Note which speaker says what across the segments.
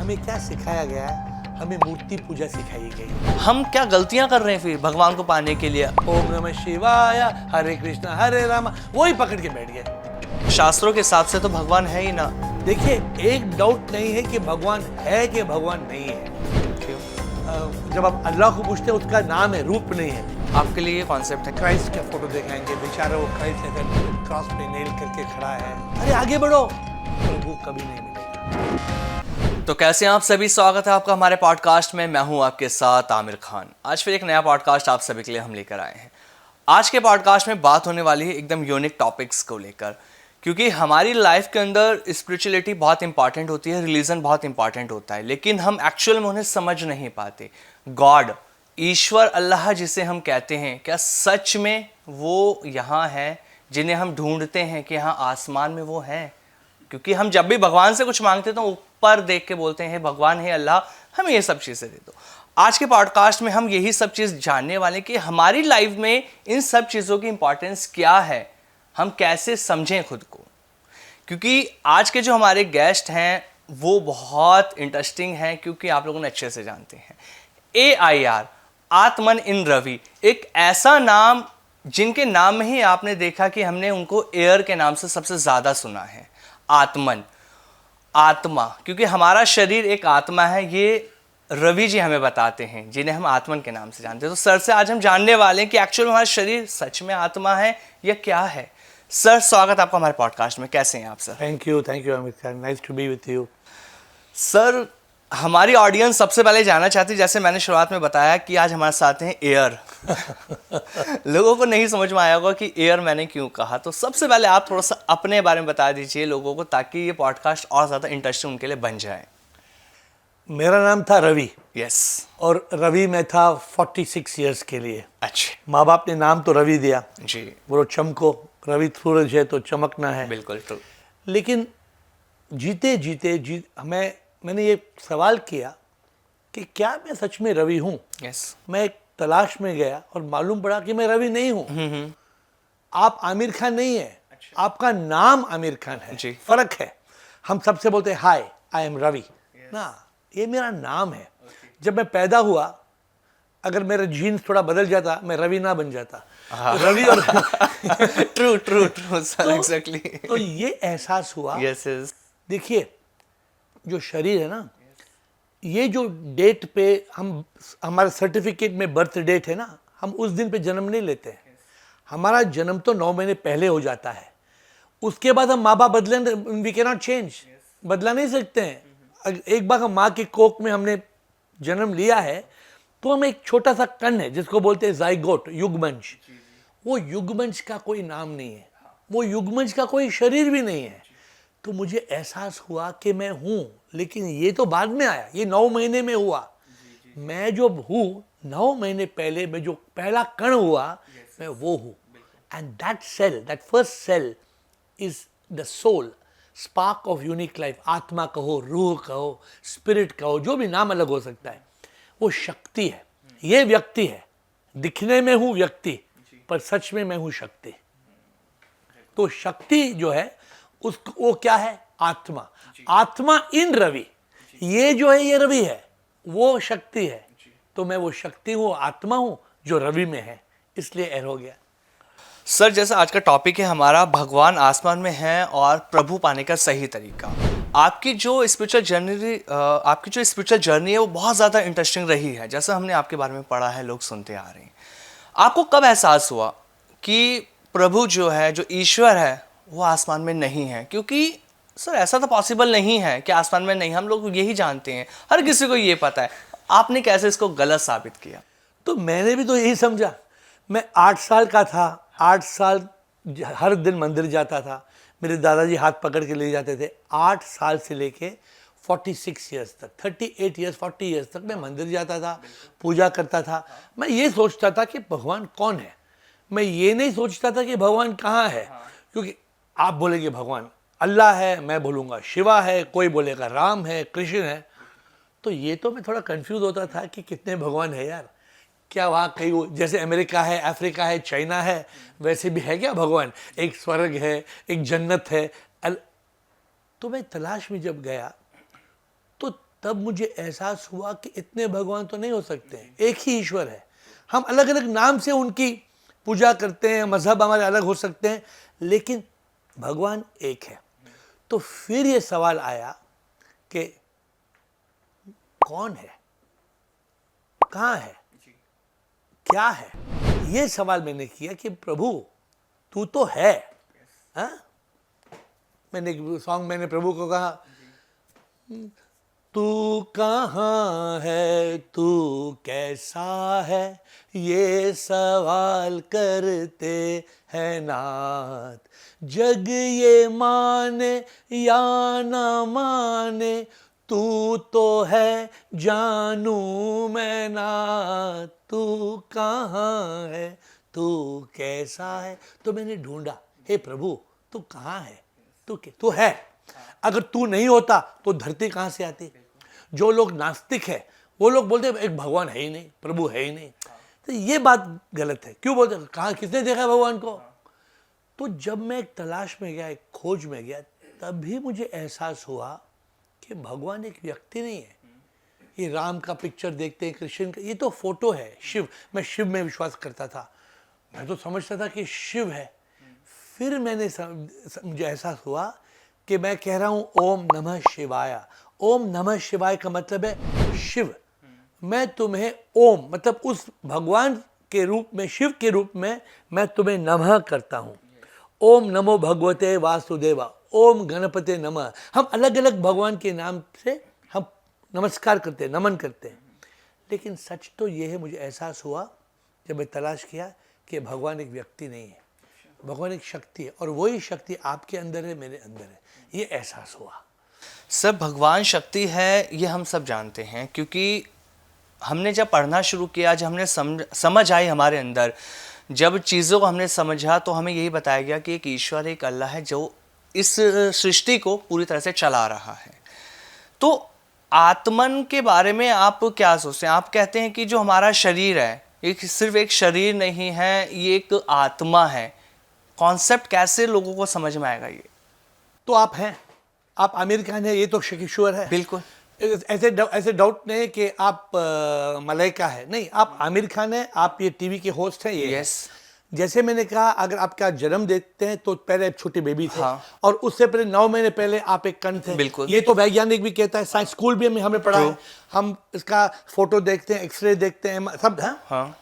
Speaker 1: हमें क्या सिखाया गया है? हमें मूर्ति पूजा सिखाई गई।
Speaker 2: हम क्या गलतियां कर रहे हैं फिर भगवान को पाने के लिए?
Speaker 1: ओम नमः शिवाय, हरे कृष्णा हरे राम, वही पकड़ के बैठ गए।
Speaker 2: शास्त्रों के हिसाब से तो भगवान है ही ना।
Speaker 1: देखिए, एक डाउट नहीं है कि भगवान है कि भगवान नहीं है।
Speaker 2: क्यों?
Speaker 1: जब आप अल्लाह को पूछते हैं, उसका नाम है, रूप नहीं है।
Speaker 2: आपके लिए ये कॉन्सेप्ट है।
Speaker 1: क्राइस्ट का फोटो दिखाएंगे, बेचारा वो क्राइस्ट लेकर क्रॉस पे नेल करके खड़ा है। अरे आगे बढ़ो, प्रभु कभी नहीं मिलेगा।
Speaker 2: तो कैसे हैं आप सभी? स्वागत है आपका हमारे पॉडकास्ट में। मैं हूं आपके साथ आमिर खान। आज फिर एक नया पॉडकास्ट आप सभी के लिए हम लेकर आए हैं। आज के पॉडकास्ट में बात होने वाली है एकदम यूनिक टॉपिक्स को लेकर, क्योंकि हमारी लाइफ के अंदर स्पिरिचुअलिटी बहुत इंपॉर्टेंट होती है, रिलीजन बहुत इंपॉर्टेंट होता है, लेकिन हम एक्चुअल में उन्हें समझ नहीं पाते। गॉड, ईश्वर, अल्लाह जिसे हम कहते हैं, क्या सच में वो यहाँ है जिन्हें हम ढूंढते हैं कि हाँ आसमान में वो हैं? क्योंकि हम जब भी भगवान से कुछ मांगते हैं तो ऊपर देख के बोलते हैं, भगवान है, अल्लाह हमें ये सब चीज़ें दे दो। आज के पॉडकास्ट में हम यही सब चीज़ जानने वाले कि हमारी लाइफ में इन सब चीज़ों की इंपॉर्टेंस क्या है, हम कैसे समझें खुद को। क्योंकि आज के जो हमारे गेस्ट हैं वो बहुत इंटरेस्टिंग हैं, क्योंकि आप लोगों ने अच्छे से जानते हैं AIR, आत्मन इन रवि, एक ऐसा नाम जिनके नाम में ही आपने देखा कि हमने उनको एयर के नाम से सबसे ज़्यादा सुना है। आत्मन, आत्मा, क्योंकि हमारा शरीर एक आत्मा है, ये रवि जी हमें बताते हैं, जिन्हें हम आत्मन के नाम से जानते हैं। तो सर से आज हम जानने वाले हैं कि एक्चुअल में हमारा शरीर सच में आत्मा है या क्या है। सर, स्वागत आपका हमारे पॉडकास्ट में। कैसे हैं आप sir?
Speaker 1: Thank you Amit Khan, nice to be with you.
Speaker 2: Sir, हमारी ऑडियंस सबसे पहले जानना चाहती है, जैसे मैंने शुरुआत में बताया कि आज हमारे साथ हैं एयर। लोगों को नहीं समझ में आया होगा कि एयर मैंने क्यों कहा, तो सबसे पहले आप थोड़ा सा अपने बारे में बता दीजिए लोगों को, ताकि ये पॉडकास्ट और ज़्यादा इंटरेस्टिंग उनके लिए बन जाए।
Speaker 1: मेरा नाम था रवि।
Speaker 2: यस।
Speaker 1: और रवि में था 46 इयर्स के लिए।
Speaker 2: अच्छे।
Speaker 1: माँ बाप ने नाम तो रवि दिया
Speaker 2: जी।
Speaker 1: बोलो चमको, रवि सूरज है तो चमकना है।
Speaker 2: बिल्कुल ट्रू।
Speaker 1: लेकिन मैंने ये सवाल किया कि क्या मैं सच में रवि हूँ।
Speaker 2: यस।
Speaker 1: मैं एक तलाश में गया और मालूम पड़ा कि मैं रवि नहीं हूँ। आप आमिर खान नहीं है। अच्छा। आपका नाम आमिर खान है।
Speaker 2: जी।
Speaker 1: फर्क है। हम सबसे बोलते हैं हाय आई एम रवि। ना, ये मेरा नाम है। जब मैं पैदा हुआ, अगर मेरा जीन्स थोड़ा बदल जाता, मैं रवि ना बन जाता। रवि और
Speaker 2: ट्रू सर, एग्जैक्टली।
Speaker 1: तो ये एहसास हुआ।
Speaker 2: Yes yes.
Speaker 1: देखिए, जो शरीर है ना, ये जो डेट पे हम, हमारे सर्टिफिकेट में बर्थ डेट है ना, हम उस दिन पे जन्म नहीं लेते हैं। हमारा जन्म तो 9 महीने पहले हो जाता है। उसके बाद हम माँ बाप बदले, वी कैन नॉट चेंज, बदला नहीं सकते हैं। एक बार हम माँ की कोख में हमने जन्म लिया है तो हम एक छोटा सा कण है जिसको बोलते हैं जाइगोट, युग्मंज। वो युग्मंज का कोई नाम नहीं है, वो युग्मंज का कोई शरीर भी नहीं है। तो मुझे एहसास हुआ कि मैं हूँ, लेकिन ये तो बाद में आया, ये 9 महीने में हुआ। मैं जो हूँ 9 महीने पहले, मैं जो पहला कण हुआ, मैं वो हूँ। And that cell, that first cell is the soul, spark of unique life. आत्मा कहो, रूह कहो, स्पिरिट कहो, जो भी नाम अलग हो सकता है, वो शक्ति है। ये व्यक्ति है, दिखने में हूँ व्यक्ति, पर सच में मैं हूँ शक्ति। तो शक्ति जो है उसको, वो क्या है? आत्मा। आत्मा इन रवि, ये जो है ये रवि है, वो शक्ति है। तो मैं वो शक्ति हूँ, आत्मा हूँ जो रवि में है, इसलिए एर हो गया।
Speaker 2: सर, जैसा आज का टॉपिक है हमारा, भगवान आसमान में है और प्रभु पाने का सही तरीका। आपकी जो स्पिरिचुअल जर्नी है वो बहुत ज़्यादा इंटरेस्टिंग रही है। जैसा हमने आपके बारे में पढ़ा है, लोग सुनते आ रहे हैं। आपको कब एहसास हुआ कि प्रभु जो है, जो ईश्वर है, वो आसमान में नहीं है? क्योंकि सर ऐसा तो पॉसिबल नहीं है कि आसमान में नहीं, हम लोग यही जानते हैं, हर किसी को ये पता है। आपने कैसे इसको गलत साबित किया?
Speaker 1: तो मैंने भी तो यही समझा। मैं 8 साल का था, 8 साल हर दिन मंदिर जाता था। मेरे दादाजी हाथ पकड़ के ले जाते थे। 8 साल से लेके 46 ईयर्स तक, 38 ईयर्स, 40 ईयर्स तक मैं मंदिर जाता था, पूजा करता था। मैं ये सोचता था कि भगवान कौन है। मैं ये नहीं सोचता था कि भगवान कहाँ है। क्योंकि आप बोलेंगे भगवान अल्लाह है, मैं बोलूँगा शिवा है, कोई बोलेगा राम है, कृष्ण है। तो ये तो मैं थोड़ा कंफ्यूज होता था कि कितने भगवान है यार। क्या वहाँ कहीं वो, जैसे अमेरिका है, अफ्रीका है, चाइना है, वैसे भी है क्या भगवान? एक स्वर्ग है, एक जन्नत है। तो मैं तलाश में जब गया तो तब मुझे एहसास हुआ कि इतने भगवान तो नहीं हो सकते हैं, एक ही ईश्वर है। हम अलग अलग नाम से उनकी पूजा करते हैं, मजहब हमारे अलग हो सकते हैं, लेकिन भगवान एक है। तो फिर ये सवाल आया कि कौन है, कहाँ है, क्या है। ये सवाल मैंने किया कि प्रभु तू तो है। हाँ? मैंने प्रभु को कहा, तू कहाँ है, तू कैसा है, ये सवाल करते हैं नाथ। जग ये माने या ना माने, तू तो है जानू मैं नाथ। तू कहाँ है, तू कैसा है। तो मैंने ढूंढा, हे प्रभु तू कहाँ है, तू है। अगर तू नहीं होता तो धरती कहाँ से आती। जो लोग नास्तिक है वो लोग बोलते हैं एक भगवान है ही नहीं, प्रभु है ही नहीं। तो ये बात गलत है। क्यों बोलते, कहाँ, किसने देखा भगवान को। तो जब मैं एक तलाश में गया, एक खोज में गया, तभी मुझे एहसास हुआ कि भगवान एक व्यक्ति नहीं है। ये राम का पिक्चर देखते हैं, कृष्ण का, ये तो फोटो है। शिव, मैं शिव में विश्वास करता था, मैं तो समझता था कि शिव है। फिर मुझे एहसास हुआ कि मैं कह रहा हूँ ओम नमः शिवाय। ओम नमः शिवाय का मतलब है शिव। मैं तुम्हें ओम मतलब उस भगवान के रूप में, शिव के रूप में मैं तुम्हें नमः करता हूँ। ओम नमो भगवते वासुदेवा, ओम गणपते नमः। हम अलग अलग भगवान के नाम से हम नमस्कार करते हैं, नमन करते हैं। लेकिन सच तो ये है, मुझे एहसास हुआ जब मैं तलाश किया कि भगवान एक व्यक्ति नहीं है, भगवान एक शक्ति है, और वही शक्ति आपके अंदर है, मेरे अंदर है। ये एहसास हुआ।
Speaker 2: सब भगवान शक्ति है, ये हम सब जानते हैं, क्योंकि हमने जब पढ़ना शुरू किया, जब हमने समझ आई हमारे अंदर, जब चीज़ों को हमने समझा, तो हमें यही बताया गया कि एक ईश्वर, एक अल्लाह है जो इस सृष्टि को पूरी तरह से चला रहा है। तो आत्मन के बारे में आप क्या सोचते हैं? आप कहते हैं कि जो हमारा शरीर है, एक सिर्फ एक शरीर नहीं है, ये एक आत्मा है। कॉन्सेप्ट कैसे लोगों को समझ में आएगा ये?
Speaker 1: तो आप हैं, आप आमिर खान है, ये तो ईश्वर है।
Speaker 2: बिल्कुल।
Speaker 1: ऐसे डाउट नहीं है कि आप मलाइका है, नहीं, आप आमिर खान है, आप ये टीवी के होस्ट हैं, ये
Speaker 2: यस।
Speaker 1: जैसे मैंने कहा, अगर आपका जन्म देखते हैं तो पहले एक छोटे बेबी थे।
Speaker 2: हाँ।
Speaker 1: और उससे पहले 9 महीने पहले आप एक कण थे।
Speaker 2: बिल्कुल।
Speaker 1: ये तो वैज्ञानिक भी कहता है, साइंस स्कूल भी हमें पढ़ा है। हम इसका फोटो देखते हैं, एक्सरे देखते हैं, सब है।
Speaker 2: हाँ।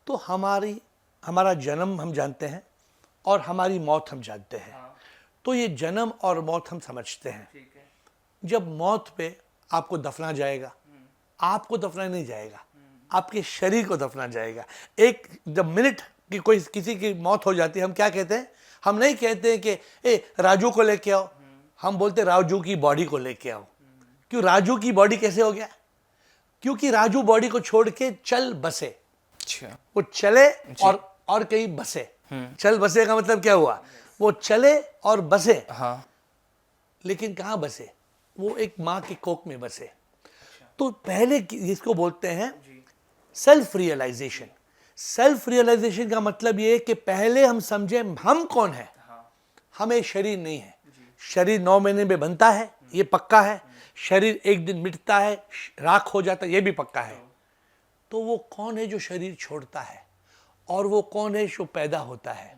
Speaker 1: तो हमारा जन्म हम जानते हैं और हमारी मौत हम जानते हैं। तो ये जन्म और मौत हम समझते हैं। जब मौत पे आपको दफना जाएगा, आपको दफना नहीं जाएगा, आपके शरीर को दफना जाएगा। एक जब मिनट की किसी की मौत हो जाती है, हम क्या कहते हैं? हम नहीं कहते हैं कि ए राजू को लेके आओ, हम बोलते राजू की बॉडी को लेके आओ। क्यों राजू की बॉडी कैसे हो गया? क्योंकि राजू बॉडी को छोड़ के चल बसे।
Speaker 2: अच्छा।
Speaker 1: वो चले और कहीं बसे। चल बसे का मतलब क्या हुआ? वो चले और बसे।
Speaker 2: हाँ।
Speaker 1: लेकिन कहाँ बसे? वो एक माँ की कोख में बसे। तो पहले जिसको बोलते हैं सेल्फ रियलाइजेशन। सेल्फ रियलाइजेशन का मतलब ये है कि पहले हम समझे हम कौन है। हमें शरीर नहीं है। शरीर 9 महीने में बनता है, ये पक्का है। शरीर एक दिन मिटता है, राख हो जाता है, ये भी पक्का है। तो वो कौन है जो शरीर छोड़ता है, और वो कौन है जो पैदा होता है?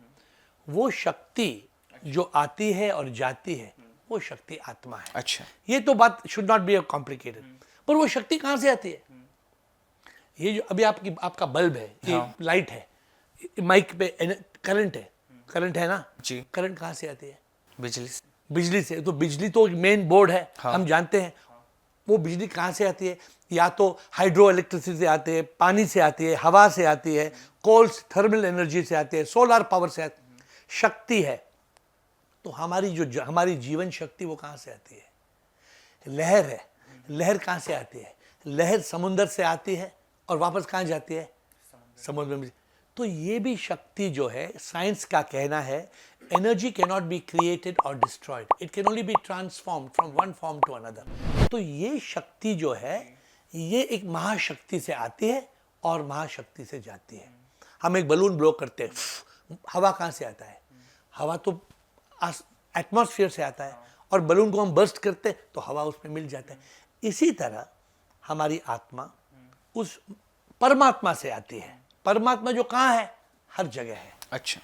Speaker 1: वो शक्ति जो आती है और जाती है, वो शक्ति आत्मा है।
Speaker 2: अच्छा।
Speaker 1: ये तो बात शुड नॉट बी कॉम्प्लिकेटेड। पर वो शक्ति कहाँ से आती है? ये जो अभी आपका बल्ब है, ये लाइट है, माइक पे करंट है, करंट है ना
Speaker 2: जी।
Speaker 1: करंट कहाँ से आती है?
Speaker 2: बिजली से।
Speaker 1: बिजली से। तो बिजली तो मेन बोर्ड है, हम जानते हैं। वो बिजली कहाँ से आती है? या तो हाइड्रो इलेक्ट्रिसिटी से आती है, पानी से आती है, हवा से आती है, कोल्स थर्मल एनर्जी से आती है, सोलर पावर से आती है। शक्ति है। तो हमारी जीवन शक्ति वो कहाँ से आती है? लहर है। लहर कहाँ से आती है? लहर समुद्र से आती है और वापस कहाँ जाती है? समुद्र में। तो ये भी शक्ति जो है, साइंस का कहना है, energy can not be created और destroyed, it can only be transformed from one form to another. तो ये शक्ति जो है, ये एक महाशक्ति से आती है और महाशक्ति से जाती है। हम एक बलून ब्लो करते हैं, हवा कहाँ से आता है? हवा तो एटमॉस्फेयर से आता है, और बलून को हम बर्स्ट करते हैं तो हवा उसमें मिल जाता है। इसी तरह हमारी आत्मा उस परमात्मा से आती है। परमात्मा जो कहाँ है? हर जगह है।
Speaker 2: अच्छा।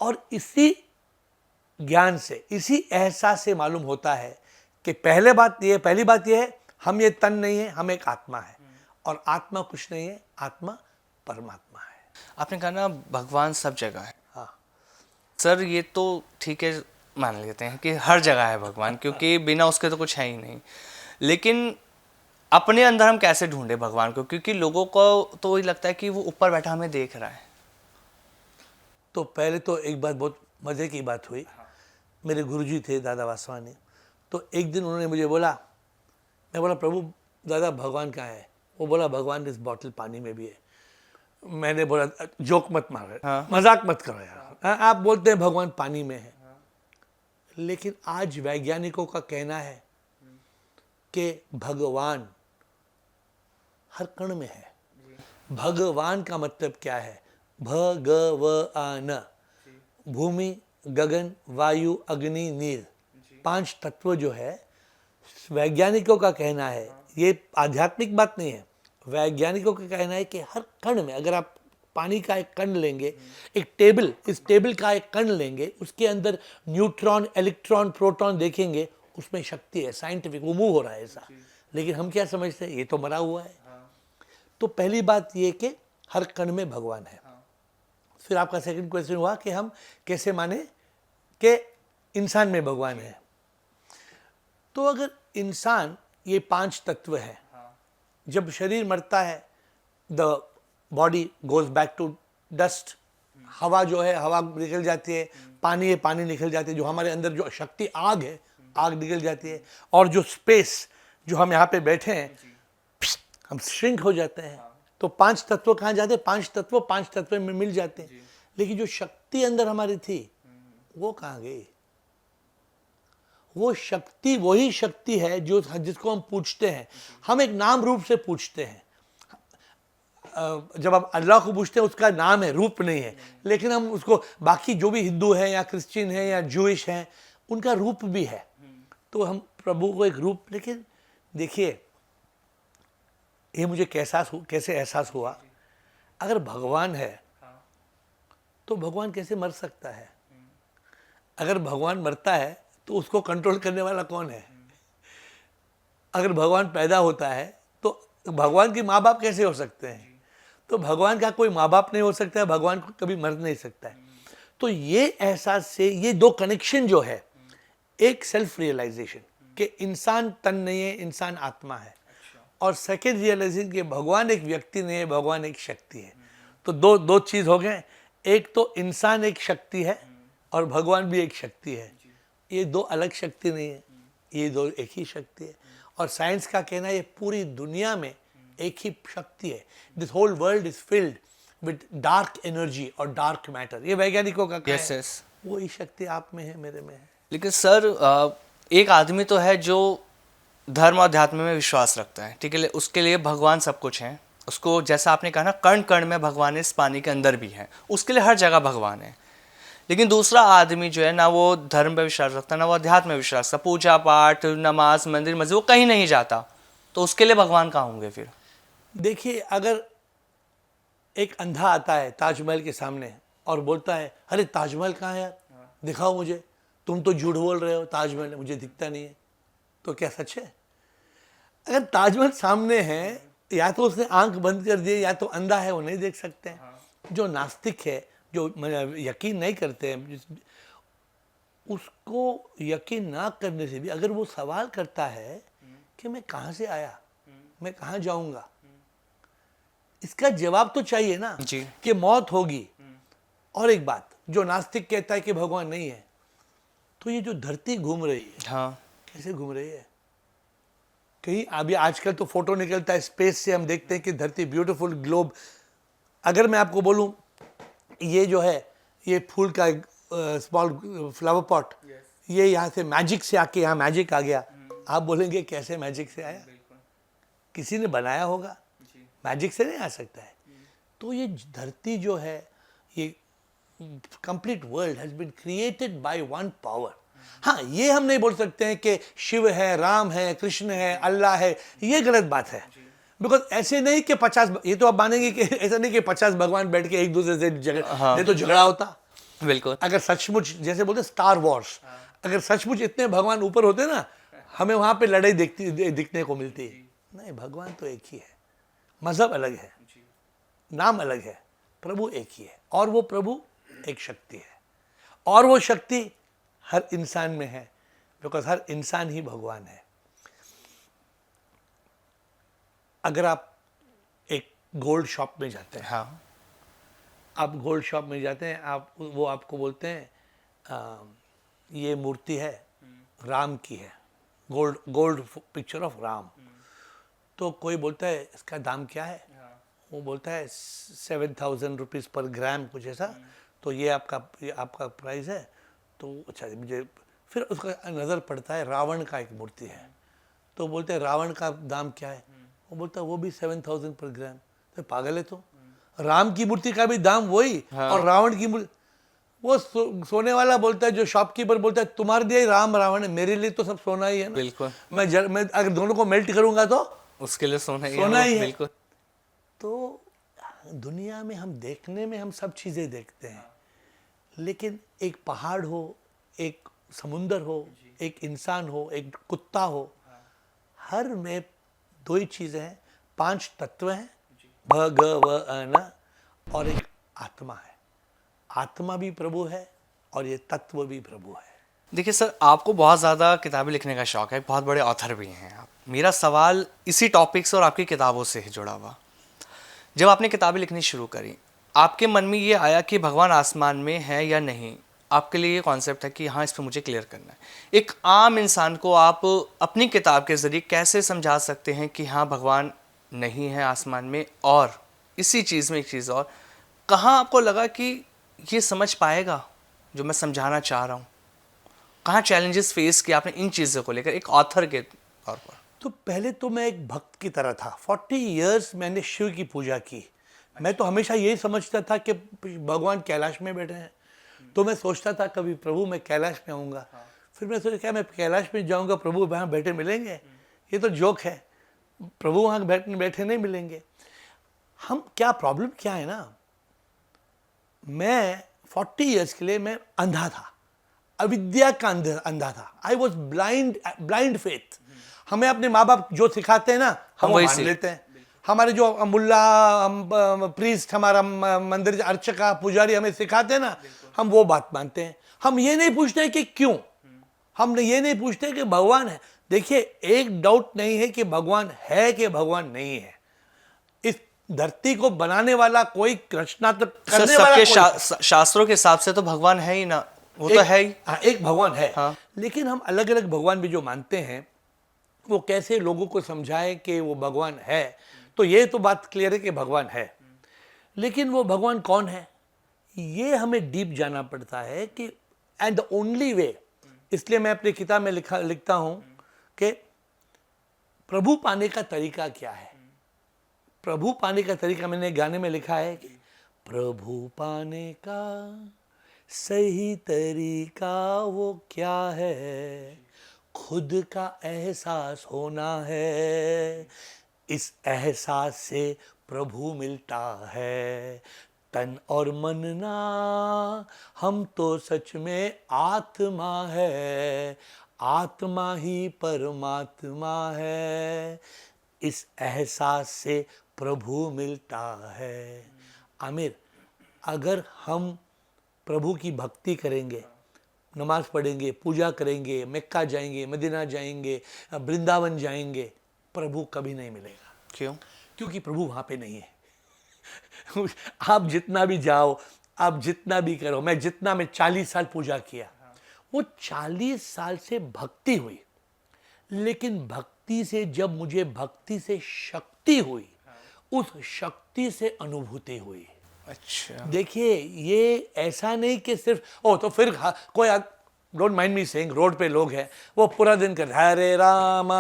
Speaker 1: और इसी ज्ञान से, इसी एहसास से मालूम होता है कि पहली बात यह है, हम ये तन नहीं है, हम एक आत्मा है। और आत्मा कुछ नहीं है, आत्मा परमात्मा है।
Speaker 2: आपने कहा ना भगवान सब जगह है।
Speaker 1: हाँ।
Speaker 2: सर ये तो ठीक है, मान लेते हैं कि हर जगह है भगवान, क्योंकि बिना उसके तो कुछ है ही नहीं। लेकिन अपने अंदर हम कैसे ढूंढे भगवान को? क्योंकि लोगों को तो वही लगता है कि वो ऊपर बैठा हमें देख रहा है।
Speaker 1: तो पहले तो एक बात बहुत मज़े की बात हुई। मेरे गुरुजी थे दादा वासवानी। तो एक दिन उन्होंने मुझे बोला, मैं बोला प्रभु दादा भगवान कहाँ है? वो बोला भगवान इस बॉटल पानी में भी है। मैंने बोला जोक मत मारो, मजाक मत करो यार। आप बोलते हैं भगवान पानी में है, लेकिन आज वैज्ञानिकों का कहना है कि भगवान हर कण में है। भगवान का मतलब क्या है? भगवान, भूमि, गगन, वायु, अग्नि, नीर, 5 तत्व जो है, वैज्ञानिकों का कहना है, ये आध्यात्मिक बात नहीं है, वैज्ञानिकों का कहना है कि हर कण में, अगर आप पानी का एक कण लेंगे, एक टेबल, इस टेबल का एक कण लेंगे, उसके अंदर न्यूट्रॉन, इलेक्ट्रॉन, प्रोटॉन देखेंगे, उसमें शक्ति है। साइंटिफिक वो मूव हो रहा है ऐसा। लेकिन हम क्या समझते हैं? ये तो मरा हुआ है। तो पहली बात ये कि हर कण में भगवान है। फिर आपका सेकंड क्वेश्चन हुआ कि हम कैसे माने कि इंसान में भगवान है। तो अगर इंसान, ये 5 तत्व है, जब शरीर मरता है, the body goes back to dust. हवा जो है, हवा निकल जाती है, पानी है, पानी निकल जाती है, जो हमारे अंदर जो शक्ति आग है, आग निकल जाती है, और जो स्पेस, जो हम यहाँ पे बैठे हैं, हम श्रिंक हो जाते हैं। तो 5 तत्व कहाँ जाते हैं? 5 तत्व में मिल जाते हैं। लेकिन जो शक्ति अंदर हमारी थी, वो कहाँ गई? वो शक्ति वही शक्ति है जो जिसको हम पूछते हैं। हम एक नाम रूप से पूछते हैं। जब आप अल्लाह को पूछते हैं, उसका नाम है, रूप नहीं है। लेकिन हम उसको, बाकी जो भी हिंदू हैं या क्रिश्चियन हैं या जूइश हैं, उनका रूप भी है। तो हम प्रभु को एक रूप, लेकिन देखिए ये मुझे कैसे एहसास हुआ, अगर भगवान है तो भगवान कैसे मर सकता है? अगर भगवान मरता है तो उसको कंट्रोल करने वाला कौन है? अगर भगवान पैदा होता है तो भगवान के माँ बाप कैसे हो सकते हैं? तो भगवान का कोई माँ बाप नहीं हो सकता है, भगवान को कभी मर नहीं सकता है। तो ये एहसास से, ये 2 कनेक्शन जो है, एक सेल्फ रियलाइजेशन कि इंसान तन नहीं है, इंसान आत्मा है, और सेकेंड रियलाइजेशन कि भगवान एक व्यक्ति नहीं है, भगवान एक शक्ति है। तो दो चीज़ हो गए। एक तो इंसान एक शक्ति है और भगवान भी एक शक्ति है। ये 2 अलग शक्ति नहीं है, ये 2 एक ही शक्ति है। और साइंस का कहना है ये पूरी दुनिया में एक ही शक्ति है। This whole world is filled with dark energy और डार्क मैटर। ये वैज्ञानिकों का कहना है। वही शक्ति आप में है, मेरे में है।
Speaker 2: लेकिन सर एक आदमी तो है जो धर्म और अध्यात्म में विश्वास रखता है, ठीक है, उसके लिए भगवान सब कुछ है। उसको, जैसा आपने कहा ना, कण कण में भगवान है, इस पानी के अंदर भी है, उसके लिए हर जगह भगवान है। लेकिन दूसरा आदमी जो है ना, वो धर्म पे विश्वास रखता, ना वो अध्यात्म में विश्वास रखता, पूजा पाठ, नमाज, मंदिर, मस्जिद, वो कहीं नहीं जाता, तो उसके लिए भगवान कहाँ होंगे फिर?
Speaker 1: देखिए, अगर एक अंधा आता है ताजमहल के सामने और बोलता है, अरे ताजमहल कहाँ है यार, दिखाओ मुझे, तुम तो झूठ बोल रहे हो, ताजमहल मुझे दिखता नहीं है, तो क्या सच है? अगर ताजमहल सामने है, या तो उसने आंख बंद कर दी, या तो अंधा है, वो नहीं देख सकते हैं। जो नास्तिक है, जो यकीन नहीं करते हैं, उसको यकीन ना करने से भी अगर वो सवाल करता है कि मैं कहाँ से आया, मैं कहाँ जाऊंगा, इसका जवाब तो चाहिए ना
Speaker 2: जी। कि
Speaker 1: मौत होगी। और एक बात, जो नास्तिक कहता है कि भगवान नहीं है, तो ये जो धरती घूम रही है,
Speaker 2: हाँ,
Speaker 1: कैसे घूम रही है? कहीं अभी आजकल तो फोटो निकलता है स्पेस से, हम देखते हैं कि धरती ब्यूटीफुल ग्लोब। अगर मैं आपको बोलूं, ये जो है, ये फूल का स्मॉल फ्लावर पॉट, ये यहाँ से मैजिक से आके यहाँ मैजिक आ गया, आप बोलेंगे कैसे मैजिक से आया? किसी ने बनाया होगा, मैजिक से नहीं आ सकता है। तो ये धरती जो है, ये complete world has been created by one power, हाँ, ये हम नहीं बोल सकते हैं कि शिव है, राम है, कृष्ण है, अल्लाह है, ये गलत बात है। बिकॉज ऐसे नहीं कि 50, ये तो आप मानेंगे कि ऐसा नहीं कि 50 भगवान बैठ के एक दूसरे से नहीं तो झगड़ा होता।
Speaker 2: बिल्कुल।
Speaker 1: अगर सचमुच जैसे बोलते स्टार वॉर्स, अगर सचमुच इतने भगवान ऊपर होते ना, हमें वहां पे लड़ाई दिखने को मिलती। नहीं, भगवान तो एक ही है, मजहब अलग है, नाम अलग है, प्रभु एक ही है, और वो प्रभु एक शक्ति है, और वो शक्ति हर इंसान में है, बिकॉज हर इंसान ही भगवान है। अगर आप एक गोल्ड शॉप में जाते हैं,
Speaker 2: हाँ।
Speaker 1: आप गोल्ड शॉप में जाते हैं, आप वो आपको बोलते हैं ये मूर्ति है, राम की है, गोल्ड पिक्चर ऑफ राम। तो कोई बोलता है इसका दाम क्या है, वो बोलता है 7,000 रुपीज़ पर ग्राम, कुछ ऐसा। तो ये आपका प्राइस है। तो अच्छा, मुझे फिर उसका नज़र पड़ता है रावण का एक मूर्ति है, तो बोलते हैं रावण का दाम क्या है, वो बोलता है वो भी 7,000 पर ग्राम। तो पागल है, तो राम की मूर्ति का भी दाम वही, और रावण की मूर्ति वो सोने वाला बोलता है, जो शॉपकीपर बोलता है तुम्हारे लिए राम रावण है, मेरे लिए तो सब सोना ही है ना।
Speaker 2: बिल्कुल।
Speaker 1: मैं अगर दोनों को मेल्ट करूंगा तो
Speaker 2: उसके लिए सोना ही
Speaker 1: है।
Speaker 2: बिल्कुल।
Speaker 1: तो दुनिया में हम देखने में हम सब चीजें देखते हैं, लेकिन एक पहाड़ हो, एक समुंदर हो, एक इंसान हो, एक कुत्ता हो, हर में दो ही चीजें हैं, 5 तत्व हैं, भगवान, और एक आत्मा है। आत्मा भी प्रभु है और ये तत्व भी प्रभु है।
Speaker 2: देखिए सर, आपको बहुत ज़्यादा किताबें लिखने का शौक है, बहुत बड़े ऑथर भी हैं आप। मेरा सवाल इसी टॉपिक से और आपकी किताबों से ही जुड़ा हुआ। जब आपने किताबें लिखनी शुरू करी, आपके मन में ये आया कि भगवान आसमान में है या नहीं? आपके लिए ये कॉन्सेप्ट है कि हाँ, इस पर मुझे क्लियर करना है। एक आम इंसान को आप अपनी किताब के ज़रिए कैसे समझा सकते हैं कि हाँ, भगवान नहीं है आसमान में? और इसी चीज़ में एक चीज़ और, कहाँ आपको लगा कि ये समझ पाएगा जो मैं समझाना चाह रहा हूँ? कहाँ चैलेंजेस फेस किया आपने इन चीज़ों को लेकर एक ऑथर के तौर पर?
Speaker 1: तो पहले तो मैं एक भक्त की तरह था। 40 इयर्स मैंने शिव की पूजा की। मैं तो हमेशा यही समझता था कि भगवान कैलाश में बैठे हैं। तो मैं सोचता था कभी प्रभु मैं कैलाश में आऊँगा। फिर मैं सोचा क्या मैं कैलाश में जाऊँगा, प्रभु वहाँ बैठे मिलेंगे? ये तो जोक है, प्रभु वहाँ बैठे नहीं मिलेंगे। हम क्या प्रॉब्लम क्या है ना, मैं 40 इयर्स के लिए मैं अंधा था, अविद्या का अंधा था। I was blind faith. हमें अपने माँ बाप जो सिखाते हैं ना, हम वही मान लेते हैं। हमारे जो मुल्ला प्रीस्ट, हमारा मंदिर अर्चका पुजारी हमें सिखाते हैं ना, हम वो बात मानते हैं। हम ये नहीं पूछते कि क्यों, हम ये नहीं पूछते कि भगवान है। देखिए, एक डाउट नहीं है कि भगवान है कि भगवान नहीं है। इस धरती को बनाने वाला कोई, रचना तो करने वाला
Speaker 2: शास्त्रों के हिसाब से तो भगवान है ही ना, वो तो है ही।
Speaker 1: एक भगवान है।
Speaker 2: हाँ।
Speaker 1: लेकिन हम अलग अलग भगवान भी जो मानते हैं, वो कैसे लोगों को समझाए कि वो भगवान है। तो ये तो बात क्लियर है कि भगवान है, लेकिन वो भगवान कौन है, ये हमें डीप जाना पड़ता है कि एंड द ओनली वे। इसलिए मैं अपनी किताब में लिखता हूं कि प्रभु पाने का तरीका क्या है। प्रभु पाने का तरीका मैंने गाने में लिखा है कि प्रभु पाने का सही तरीका वो क्या है, खुद का एहसास होना है, इस एहसास से प्रभु मिलता है, तन और मन ना, हम तो सच में आत्मा है, आत्मा ही परमात्मा है, इस एहसास से प्रभु मिलता है। आमिर, अगर हम प्रभु की भक्ति करेंगे, नमाज पढ़ेंगे, पूजा करेंगे, मक्का जाएंगे, मदीना जाएंगे, वृंदावन जाएंगे, प्रभु कभी नहीं मिलेगा।
Speaker 2: क्यों?
Speaker 1: क्योंकि प्रभु वहाँ पे नहीं है। आप जितना भी जाओ, आप जितना भी करो, मैं 40 साल पूजा किया, वो 40 साल से भक्ति हुई, लेकिन भक्ति से जब मुझे भक्ति से शक्ति हुई, उस शक्ति से अनुभूति हुई।
Speaker 2: अच्छा।
Speaker 1: देखिए, ये ऐसा नहीं कि सिर्फ तो फिर कोई, don't mind me saying, road पे लोग हैं वो पूरा दिन कर हरे रामा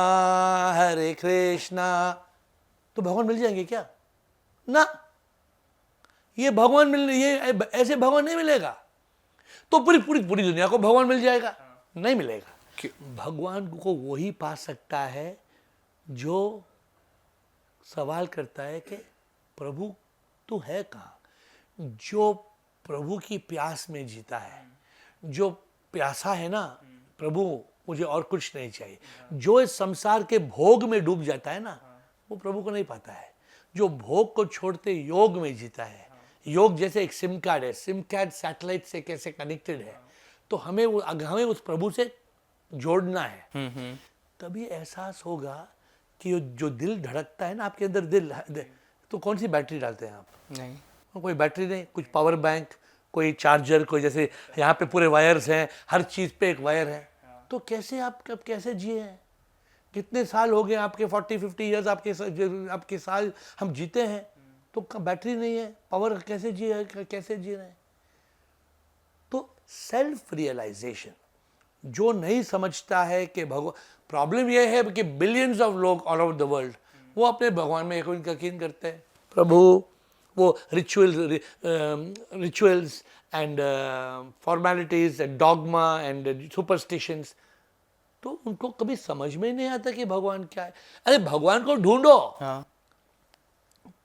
Speaker 1: हरे कृष्णा, तो भगवान मिल जाएंगे क्या? ना, ये भगवान ये ऐसे भगवान नहीं मिलेगा। तो पूरी दुनिया को भगवान मिल जाएगा, नहीं मिलेगा। भगवान को वही पा सकता है जो सवाल करता है कि प्रभु तू है कहाँ, जो प्रभु की प्यास में जीता है, जो प्यासा है ना प्रभु मुझे और कुछ नहीं चाहिए, जो इस संसार के भोग में डूब जाता है ना वो प्रभु को नहीं पाता है। जो भोग को छोड़ते योग में जीता है, योग जैसे एक सिम कार्ड है, सिम कार्ड सैटेलाइट से कैसे कनेक्टेड है, तो हमें उस प्रभु से जोड़ना है। तभी एहसास होगा कि जो दिल धड़कता है ना आपके अंदर, दिल तो कौन सी बैटरी डालते हैं आप?
Speaker 2: नहीं,
Speaker 1: कोई बैटरी नहीं, कुछ पावर बैंक, कोई चार्जर, कोई जैसे यहाँ पे पूरे वायर्स हैं, हर चीज़ पे एक वायर है। तो कैसे आप कैसे जिए हैं? कितने साल हो गए आपके, 40-50 ईयर्स आपके साल हम जीते हैं, तो बैटरी नहीं है, पावर कैसे जी रहे हैं? तो सेल्फ रियलाइजेशन, जो नहीं समझता है कि भगवान, प्रॉब्लम यह है कि बिलियंस ऑफ लोग ऑल ओवर द वर्ल्ड वो अपने भगवान में यकीन करते हैं। प्रभु वो rituals and formalities and dogma and superstitions, तो उनको कभी समझ में नहीं आता कि भगवान क्या है। अरे भगवान को ढूंढो।
Speaker 2: हाँ।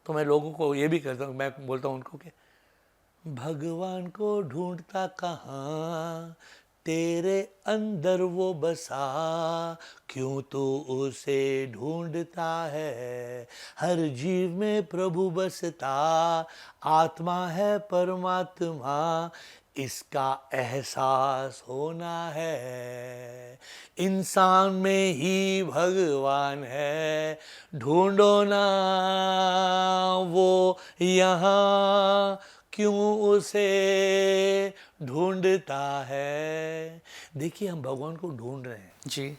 Speaker 1: तो मैं लोगों को ये भी कहता हूँ, मैं बोलता हूँ उनको कि भगवान को ढूंढता कहाँ, तेरे अंदर वो बसा, क्यों तू उसे ढूंढता है। हर जीव में प्रभु बसता, आत्मा है परमात्मा, इसका एहसास होना है। इंसान में ही भगवान है, ढूंढो ना वो यहाँ, क्यों उसे ढूंढता है। देखिए हम भगवान को ढूंढ रहे हैं
Speaker 2: जी।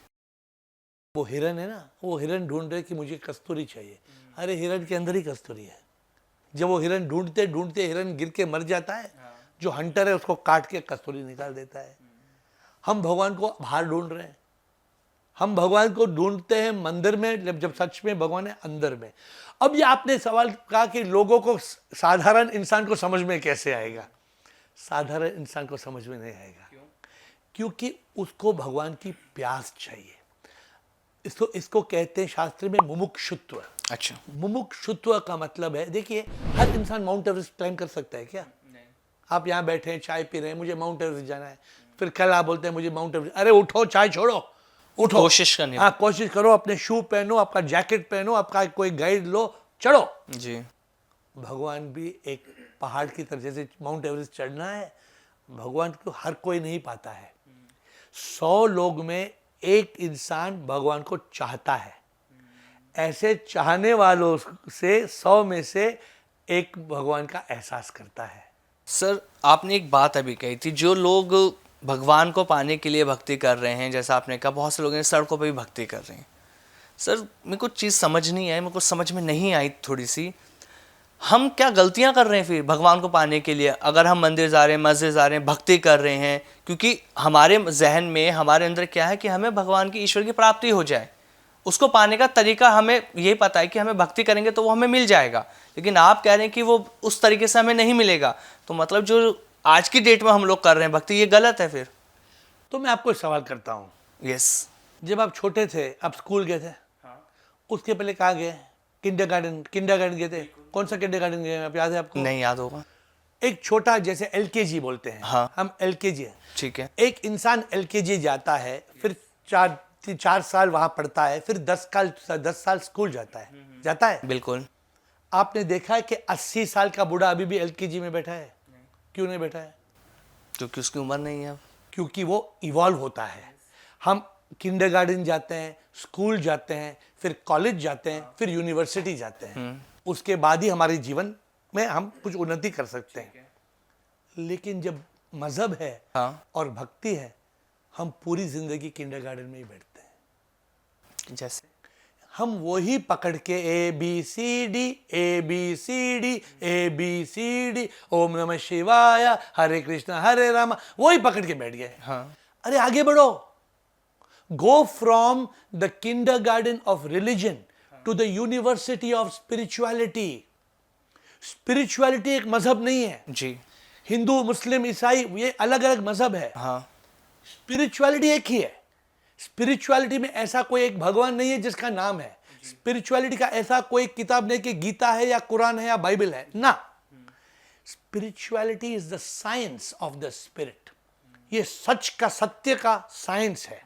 Speaker 1: वो हिरन है ना, वो हिरन ढूंढ रहे कि मुझे कस्तूरी चाहिए। अरे हिरन के अंदर ही कस्तूरी है। जब वो हिरन ढूंढते ढूंढते हिरन गिर के मर जाता है, जो हंटर है उसको काट के कस्तूरी निकाल देता है। हम भगवान को बाहर ढूंढ रहे हैं, हम भगवान को ढूंढते हैं मंदिर में, जब सच में भगवान है अंदर में। अब ये आपने सवाल कहा कि लोगों को, साधारण इंसान को समझ में कैसे आएगा? साधारण इंसान को समझ में नहीं आएगा। क्योंकि उसको भगवान की प्यास चाहिए। इसको कहते हैं शास्त्र में मुमुक्षुत्व।
Speaker 2: अच्छा।
Speaker 1: मुमुक्षुत्व का मतलब है, देखिए हर इंसान माउंट एवरेस्ट क्लाइम कर सकता है क्या?
Speaker 2: नहीं।
Speaker 1: आप यहाँ बैठे हैं, चाय पी रहे हैं, मुझे माउंट एवरेस्ट जाना है, फिर कल आप बोलते हैं मुझे माउंट एवरेस्ट, अरे उठो, चाय छोड़ो, उठो,
Speaker 2: कोशिश करनी।
Speaker 1: हाँ कोशिश करो, अपने शू पहनो, आपका जैकेट पहनो, आपका कोई गाइड लो, चढ़ो।
Speaker 2: जी।
Speaker 1: भगवान भी एक पहाड़ की तरह, जैसे माउंट एवरेस्ट चढ़ना है, भगवान को हर कोई नहीं पाता है। 100 लोग में एक इंसान भगवान को चाहता है। ऐसे चाहने वालों से 100 में से एक भगवान का एहसास करता है।
Speaker 2: सर आपने एक बात अभी कही थी, जो लोग भगवान को पाने के लिए भक्ति कर रहे हैं, जैसा आपने कहा बहुत से लोग हैं सड़कों पे भी भक्ति कर रहे हैं। सर मेरे को चीज़ समझ नहीं आई, मेरे को समझ में नहीं आई थोड़ी सी, हम क्या गलतियां कर रहे हैं फिर भगवान को पाने के लिए? अगर हम मंदिर जा रहे हैं, मस्जिद जा रहे हैं, भक्ति कर रहे हैं, क्योंकि हमारे जहन में, हमारे अंदर क्या है कि हमें भगवान की, ईश्वर की प्राप्ति हो जाए, उसको पाने का तरीका हमें ये पता है कि हमें भक्ति करेंगे तो वो हमें मिल जाएगा। लेकिन आप कह रहे हैं कि वो उस तरीके से हमें नहीं मिलेगा, तो मतलब जो आज की डेट में हम लोग कर रहे हैं भक्ति, ये गलत है फिर?
Speaker 1: तो मैं आपको एक सवाल करता हूँ।
Speaker 2: यस।
Speaker 1: जब आप छोटे थे, आप स्कूल गए थे? उसके पहले कहाँ गए? किंडरगार्टन गए थे? कौन सा किंडरगार्टन गए, आप याद है आपको?
Speaker 2: नहीं याद होगा।
Speaker 1: एक छोटा, जैसे LKG बोलते हैं।
Speaker 2: हाँ।
Speaker 1: हम LKG हैं।
Speaker 2: ठीक है।
Speaker 1: एक इंसान LKG जाता है, फिर 4 साल वहां पढ़ता है, फिर 10 साल स्कूल जाता है।
Speaker 2: बिल्कुल।
Speaker 1: आपने देखा है कि 80 साल का बूढ़ा अभी भी LKG में बैठा है? क्यों नहीं बैठा है?
Speaker 2: क्योंकि उसकी उम्र नहीं है।
Speaker 1: क्योंकि वो इवॉल्व होता है। हम किंडरगार्टन जाते हैं, स्कूल जाते हैं, फिर कॉलेज जाते हैं, फिर यूनिवर्सिटी जाते हैं, उसके बाद ही हमारे जीवन में हम कुछ उन्नति कर सकते हैं। लेकिन जब मजहब है और भक्ति है, हम पूरी जिंदगी किंडरगार्टन में ही बैठते हैं।
Speaker 2: जैसे
Speaker 1: हम वही पकड़ के ABCD ओम नमः शिवाय, हरे कृष्णा हरे राम, वही पकड़ के बैठ गए। अरे आगे बढ़ो। Go from the kindergarten of religion to the university of spirituality. Spirituality एक मजहब नहीं है
Speaker 2: जी।
Speaker 1: हिंदू, मुस्लिम, ईसाई, ये अलग अलग मजहब है।
Speaker 2: हाँ।
Speaker 1: स्पिरिचुअलिटी एक ही है। स्पिरिचुअलिटी में ऐसा कोई एक भगवान नहीं है जिसका नाम है। स्पिरिचुअलिटी का ऐसा कोई किताब नहीं कि गीता है या कुरान है या बाइबल है ना। Spirituality is the science of the spirit. ये सच का, सत्य का साइंस है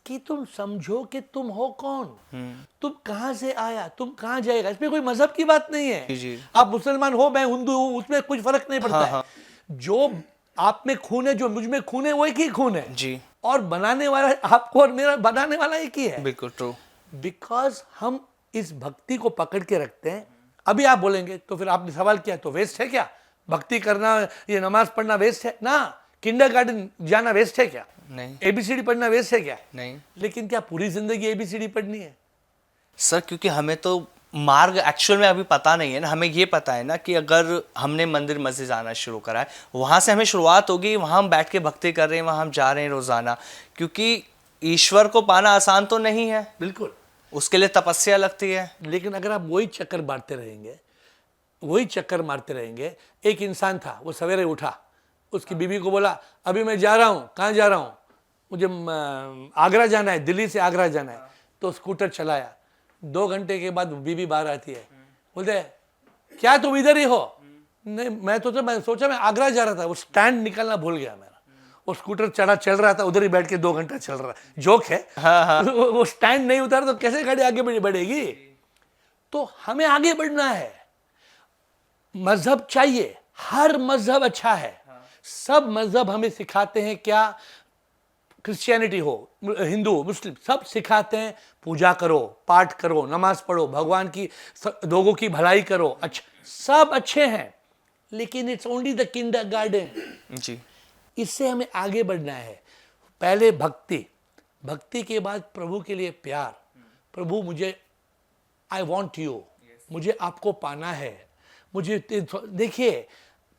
Speaker 1: कि तुम समझो कि तुम हो कौन, तुम कहां से आया, तुम कहां जाएगा। इसमें कोई मजहब की बात नहीं है।
Speaker 2: जी।
Speaker 1: आप मुसलमान हो, मैं हिंदू हूं, उसमें कुछ फर्क नहीं पड़ता है। जो आप में खून है, जो मुझ में खून है, वो एक ही खून है
Speaker 2: जी।
Speaker 1: और बनाने वाला आपको और मेरा बनाने वाला एक ही है।
Speaker 2: बिल्कुल ट्रू।
Speaker 1: बिकॉज हम इस भक्ति को पकड़ के रखते हैं। अभी आप बोलेंगे तो फिर आपने सवाल किया तो वेस्ट है क्या भक्ति करना, ये नमाज पढ़ना वेस्ट है ना, किंडरगार्टन जाना वेस्ट है क्या,
Speaker 2: नहीं।
Speaker 1: एबीसीडी पढ़ना वेस्ट है क्या,
Speaker 2: नहीं
Speaker 1: लेकिन क्या पूरी जिंदगी एबीसीडी पढ़नी है?
Speaker 2: सर, क्योंकि हमें तो मार्ग एक्चुअल में अभी पता नहीं है ना। हमें ये पता है ना कि अगर हमने मंदिर मस्जिद जाना शुरू करा है, वहाँ से हमें शुरुआत होगी, वहाँ हम बैठ के भक्ति कर रहे हैं, वहाँ हम जा रहे हैं रोज़ाना। क्योंकि ईश्वर को पाना आसान तो नहीं है,
Speaker 1: बिल्कुल,
Speaker 2: उसके लिए तपस्या लगती है।
Speaker 1: लेकिन अगर आप वही चक्कर मारते रहेंगे, एक इंसान था, वो सवेरे उठा, उसकी बीवी को बोला अभी मैं जा रहा हूँ। कहाँ जा रहा हूँ? मुझे आगरा जाना है, दिल्ली से आगरा जाना है। तो स्कूटर चलाया, 2 घंटे के बाद बीवी बाहर आती है, बोलते क्या तुम इधर ही हो? नहीं, मैं सोचा मैं आगरा जा रहा था। वो स्टैंड निकलना भूल गया मेरा। वो स्कूटर चल रहा था, उधर ही बैठ के 2 घंटा चल रहा है। जोक है। वो स्टैंड नहीं उतारा तो कैसे गाड़ी आगे बढ़ेगी? तो हमें आगे बढ़ना है। मजहब चाहिए, हर मजहब अच्छा है। सब मजहब हमें सिखाते हैं क्या, क्रिश्चियनिटी हो, हिंदू, मुस्लिम, सब सिखाते हैं पूजा करो, पाठ करो, नमाज पढ़ो, भगवान की, लोगों की भलाई करो। अच्छा, सब अच्छे हैं, लेकिन इट्स ओनली द किंडरगार्टन।
Speaker 2: जी।
Speaker 1: इससे हमें आगे बढ़ना है। पहले भक्ति के बाद प्रभु के लिए प्यार। प्रभु मुझे, आई वॉन्ट यू, मुझे आपको पाना है। मुझे देखिए,